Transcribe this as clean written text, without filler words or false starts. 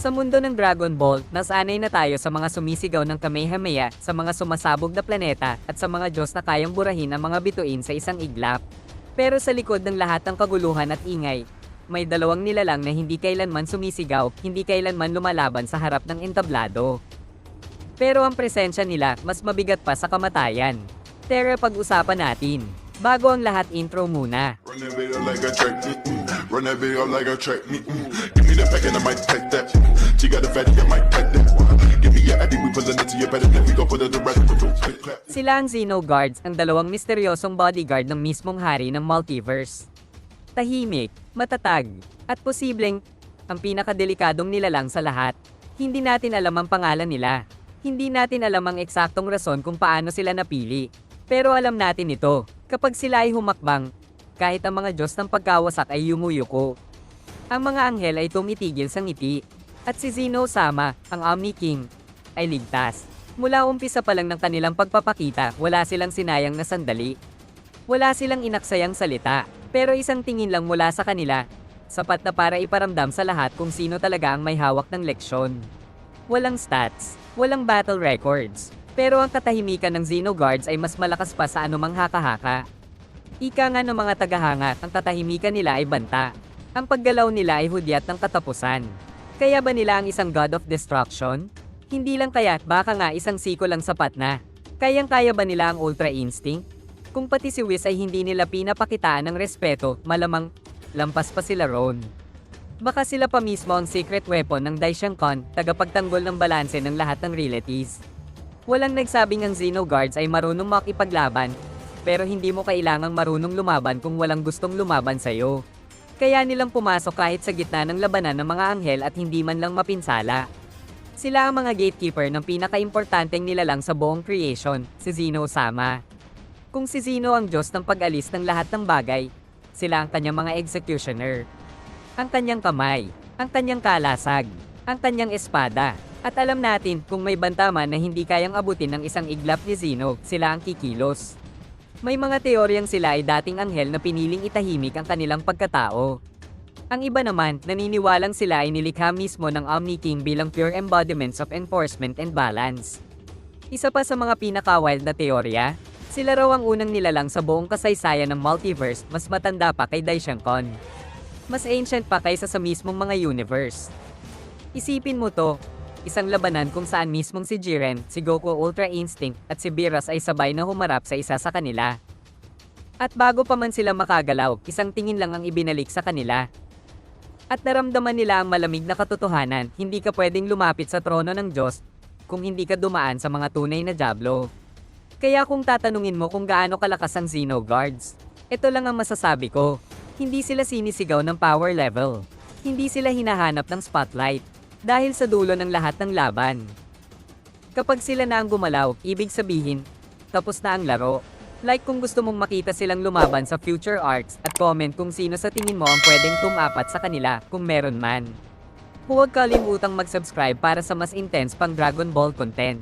Sa mundo ng Dragon Ball, nasanay na tayo sa mga sumisigaw ng Kamehameha, sa mga sumasabog na planeta, at sa mga Diyos na kayang burahin ang mga bituin sa isang iglap. Pero sa likod ng lahat ng kaguluhan at ingay, may dalawang nilalang na hindi kailanman sumisigaw, hindi kailanman lumalaban sa harap ng entablado. Pero ang presensya nila, mas mabigat pa sa kamatayan. Tara, pag-usapan natin. Bago ang lahat, intro muna. Run that video like a track, run that video like a track, give me the pack and I might pack that. She got the fatty, I might pack that. Give me your addy, we pulling it to your bed, and we gon' put it to rest. Click clap. Sila ang Xenoguards, ang dalawang misteryosong bodyguard ng mismong hari ng multiverse. Tahimik, matatag, at posibleng ang pinakadelikadong nilalang sa lahat. Hindi natin alam ang pangalan nila. Hindi natin alam ang eksaktong rason kung paano sila napili. Pero alam natin ito, kapag sila ay humakbang, kahit ang mga Diyos ng pagkawasak ay yumuyuko. Ang mga anghel ay tumitigil sa ngiti, at si Zeno-sama, ang Omni King, ay ligtas. Mula umpisa pa lang ng kanilang pagpapakita, wala silang sinayang na sandali. Wala silang inaksayang salita, pero isang tingin lang mula sa kanila, sapat na para iparamdam sa lahat kung sino talaga ang may hawak ng leksyon. Walang stats, walang battle records, pero ang katahimikan ng Xenoguards ay mas malakas pa sa anumang haka-haka. Ika nga ng mga tagahanga, ang katahimikan nila ay banta. Ang paggalaw nila ay hudyat ng katapusan. Kaya ba nila ang isang God of Destruction? Hindi lang kaya, baka nga isang siko lang sapat na. Kayang-kaya ba nila ang Ultra Instinct? Kung pati si Whis ay hindi nila pinapakitaan ng respeto, malamang lampas pa sila roon. Baka sila pa mismo ang secret weapon ng Daishankon, tagapagtanggol ng balanse ng lahat ng realities. Walang nagsabing ang Xenoguards ay marunong makipaglaban, pero hindi mo kailangang marunong lumaban kung walang gustong lumaban sa'yo. Kaya nilang pumasok kahit sa gitna ng labanan ng mga anghel at hindi man lang mapinsala. Sila ang mga gatekeeper ng pinakaimportanteng nilalang sa buong creation, si Zeno-sama. Kung si Zeno ang Diyos ng pag-alis ng lahat ng bagay, sila ang kanyang mga executioner. Ang kanyang kamay, ang kanyang kalasag, ang kanyang espada. At alam natin, kung may banta man na hindi kayang abutin ng isang iglap ni Zeno, sila ang kikilos. May mga teoryang sila ay dating anghel na piniling itahimik ang kanilang pagkatao. Ang iba naman, naniniwalang sila ay nilikha mismo ng Omni King bilang pure embodiments of enforcement and balance. Isa pa sa mga pinaka-wild na teorya, sila raw ang unang nilalang sa buong kasaysayan ng multiverse, mas matanda pa kay Daishankon. Mas ancient pa kaysa sa mismong mga universe. Isipin mo to, isang labanan kung saan mismong si Jiren, si Goku Ultra Instinct, at si Beerus ay sabay na humarap sa isa sa kanila. At bago pa man sila makagalaw, isang tingin lang ang ibinalik sa kanila. At naramdaman nila ang malamig na katotohanan, hindi ka pwedeng lumapit sa trono ng Diyos kung hindi ka dumaan sa mga tunay na Diablo. Kaya kung tatanungin mo kung gaano kalakas ang Xenoguards, ito lang ang masasabi ko. Hindi sila sinisigaw ng power level. Hindi sila hinahanap ng spotlight. Dahil sa dulo ng lahat ng laban. Kapag sila na ang gumalaw, ibig sabihin, tapos na ang laro. Like kung gusto mong makita silang lumaban sa future arcs at comment kung sino sa tingin mo ang pwedeng tumapat sa kanila kung meron man. Huwag kalimutang mag-subscribe para sa mas intense pang Dragon Ball content.